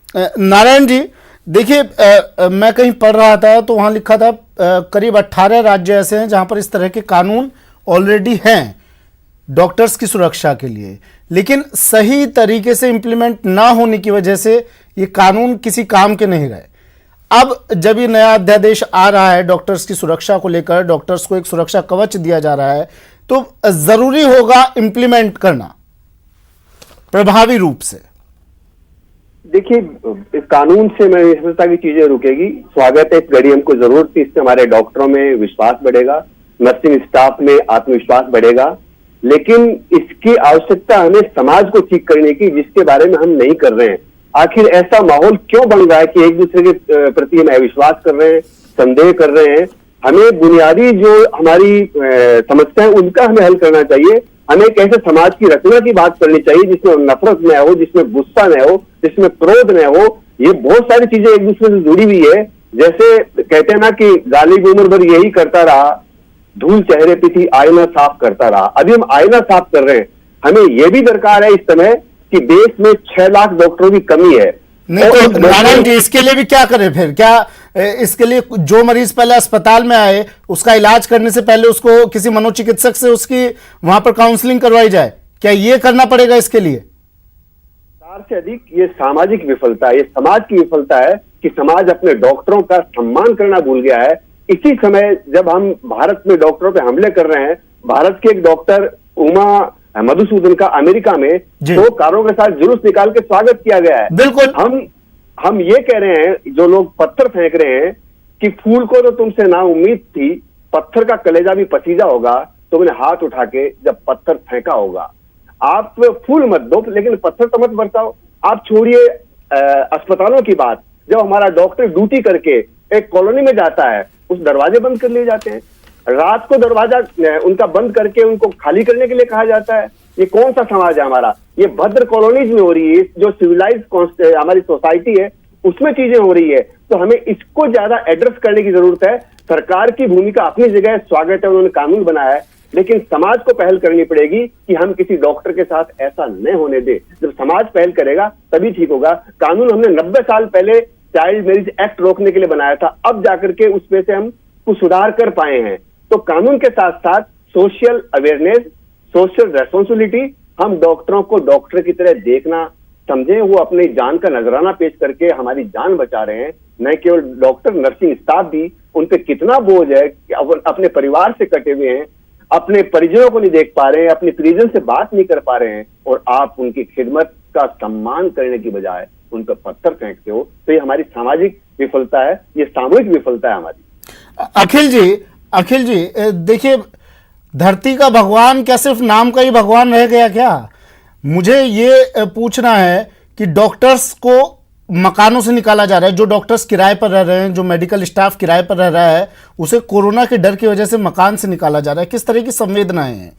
नारायण जी, देखिए, मैं कहीं पढ़ रहा था तो वहां लिखा था करीब 18 राज्य ऐसे हैं जहां पर इस तरह के कानून ऑलरेडी हैं डॉक्टर्स की सुरक्षा के लिए, लेकिन सही तरीके से इंप्लीमेंट ना होने की वजह से ये कानून किसी काम के नहीं रहे। अब जब ये नया अध्यादेश आ रहा है डॉक्टर्स की सुरक्षा को लेकर, डॉक्टर्स को एक सुरक्षा कवच दिया जा रहा है, तो जरूरी होगा इंप्लीमेंट करना प्रभावी रूप से। देखिए, इस कानून से मैं नहीं समझता कि चीजें रुकेगी। स्वागत है, इस घड़ी हमको जरूरत थी, इससे हमारे डॉक्टरों में विश्वास बढ़ेगा, नर्सिंग स्टाफ में आत्मविश्वास बढ़ेगा, लेकिन इसकी आवश्यकता हमें समाज को ठीक करने की, जिसके बारे में हम नहीं कर रहे हैं। आखिर ऐसा माहौल क्यों बन रहा है कि एक दूसरे के प्रति हम अविश्वास कर रहे हैं, संदेह कर रहे हैं। हमें बुनियादी जो हमारी समस्या है उनका हमें हल करना चाहिए। हमें कैसे समाज की रचना की बात करनी चाहिए जिसमें नफरत न हो, जिसमें गुस्सा न हो, जिसमें क्रोध न हो। ये बहुत सारी चीजें एक दूसरे से जुड़ी हुई है। जैसे कहते हैं ना कि गालिब उम्र भर यही करता रहा, धूल चेहरे पे थी, आईना साफ करता रहा। अभी हम आईना साफ कर रहे हैं। हमें यह भी दरकार है इस समय कि देश में 6 लाख डॉक्टरों की कमी है। नहीं तो नारायण जी, इसके लिए भी क्या करें फिर? क्या इसके लिए जो मरीज पहले अस्पताल में आए उसका इलाज करने से पहले उसको किसी मनोचिकित्सक से उसकी वहां पर काउंसलिंग करवाई जाए? क्या ये करना पड़ेगा इसके लिए? से अधिक ये सामाजिक विफलता है, ये समाज की विफलता है कि समाज अपने डॉक्टरों का सम्मान करना भूल गया है। इसी समय जब हम भारत में डॉक्टरों पे हमले कर रहे हैं, भारत के एक डॉक्टर उमा मधुसूदन का अमेरिका में 2 कारों के साथ जुलूस निकाल के स्वागत किया गया है। बिल्कुल, हम ये कह रहे हैं, जो लोग पत्थर फेंक रहे हैं कि फूल को तो तुमसे ना उम्मीद थी, पत्थर का कलेजा भी पसीजा होगा, तुमने हाथ उठा के जब पत्थर फेंका होगा। आप फूल मत दो लेकिन पत्थर तो मत बरसाओ। आप छोड़िए अस्पतालों की बात, जब हमारा डॉक्टर ड्यूटी करके एक कॉलोनी में जाता है, उस दरवाजे बंद कर लिए जाते हैं। रात को दरवाजा उनका बंद करके उनको खाली करने के लिए कहा जाता है। ये कौन सा समाज है हमारा? ये भद्र कॉलोनीज में हो रही है, जो सिविलाइज्ड हमारी सोसाइटी है उसमें चीजें हो रही है। तो हमें इसको ज्यादा एड्रेस करने की जरूरत है। सरकार की भूमिका अपनी जगह स्वागत है, उन्होंने कानून बनाया है, लेकिन समाज को पहल करनी पड़ेगी कि हम किसी डॉक्टर के साथ ऐसा न होने दे। जब समाज पहल करेगा तभी ठीक होगा। कानून हमने 90 साल पहले चाइल्ड मैरिज एक्ट रोकने के लिए बनाया था, अब जाकर के उसमें से हम कुछ सुधार कर पाए हैं। तो कानून के साथ साथ सोशल अवेयरनेस, सोशल रेस्पॉन्सिबिलिटी, हम डॉक्टरों को डॉक्टर की तरह देखना, समझें वो अपनी जान का नजराना पेश करके हमारी जान बचा रहे हैं। न केवल डॉक्टर, नर्सिंग स्टाफ भी, उन पे कितना बोझ है, अपने परिवार से कटे हुए हैं, अपने परिजनों को नहीं देख पा रहे हैं, अपने परिजन से बात नहीं कर पा रहे हैं, और आप उनकी खिदमत का सम्मान करने की बजाय उन पर पत्थर फेंकते हो। तो ये हमारी सामाजिक विफलता है, ये सामूहिक विफलता है हमारी। अखिल जी, देखिए, धरती का भगवान क्या सिर्फ नाम का ही भगवान रह गया क्या? मुझे ये पूछना है कि डॉक्टर्स को मकानों से निकाला जा रहा है, जो डॉक्टर्स किराए पर रह रहे हैं, जो मेडिकल स्टाफ किराए पर रह रहा है, उसे कोरोना के डर की वजह से मकान से निकाला जा रहा है। किस तरह की संवेदनाएं हैं?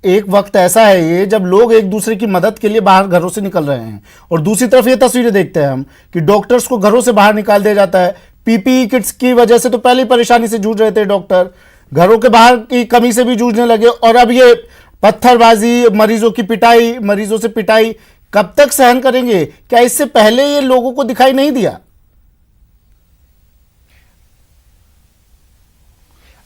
एक वक्त ऐसा है ये जब लोग एक दूसरे की मदद के लिए बाहर घरों से निकल रहे हैं, और दूसरी तरफ ये तस्वीरें देखते हैं हम कि डॉक्टर्स को घरों से बाहर निकाल दिया जाता है। पीपीई किट्स की वजह से तो पहले ही परेशानी से जूझ रहे थे डॉक्टर, घरों के बाहर की कमी से भी जूझने लगे, और अब ये पत्थरबाजी, मरीजों की पिटाई, मरीजों से पिटाई कब तक सहन करेंगे? क्या इससे पहले ये लोगों को दिखाई नहीं दिया?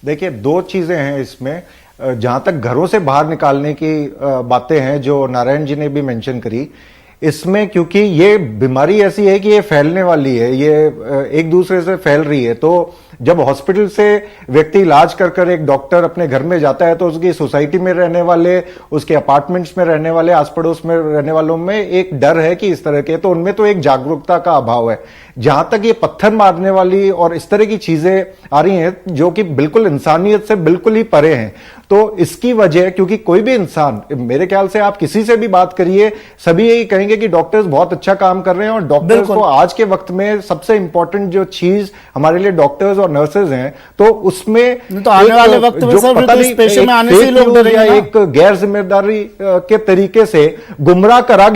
देखिए, 2 चीजें हैं इसमें। जहां तक घरों से बाहर निकालने की बातें हैं जो नारायण जी ने भी मेंशन करी, इसमें क्योंकि ये बीमारी ऐसी है कि ये फैलने वाली है, ये एक दूसरे से फैल रही है। तो जब हॉस्पिटल से व्यक्ति इलाज कर कर एक डॉक्टर अपने घर में जाता है, तो उसकी सोसाइटी में रहने वाले, उसके अपार्टमेंट्स में रहने वाले, आस पड़ोस में रहने वालों में एक डर है कि इस तरह के, तो उनमें तो एक जागरूकता का अभाव है। जहां तक ये पत्थर मारने वाली और इस तरह की चीजें आ रही हैं जो कि बिल्कुल इंसानियत से बिल्कुल ही परे हैं, तो इसकी वजह, क्योंकि कोई भी इंसान, मेरे ख्याल से आप किसी से भी बात करिए, सभी यही कहेंगे कि डॉक्टर्स बहुत अच्छा काम कर रहे हैं, और डॉक्टर्स को आज के वक्त में सबसे इंपॉर्टेंट जो चीज हमारे लिए डॉक्टर्स और नर्सेज हैं, तो उसमें तो आने वाले वक्त में सर पता नहीं पेशे में आने से लोग डरेंगे ना? एक गैर जिम्मेदारी के तरीके से गुमराह करा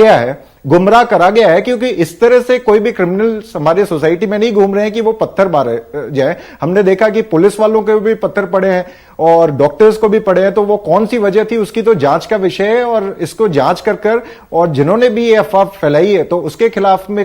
गया है, क्योंकि इस तरह से कोई भी क्रिमिनल हमारे सोसाइटी में नहीं घूम रहे हैं कि वो पत्थर मारे जाए। हमने देखा कि पुलिस वालों के भी पत्थर पड़े हैं और डॉक्टर्स को भी पड़े हैं, तो वो कौन सी वजह थी उसकी तो जांच का विषय है, और इसको जांच कर और जिन्होंने भी ये अफवाह फैलाई है तो उसके खिलाफ में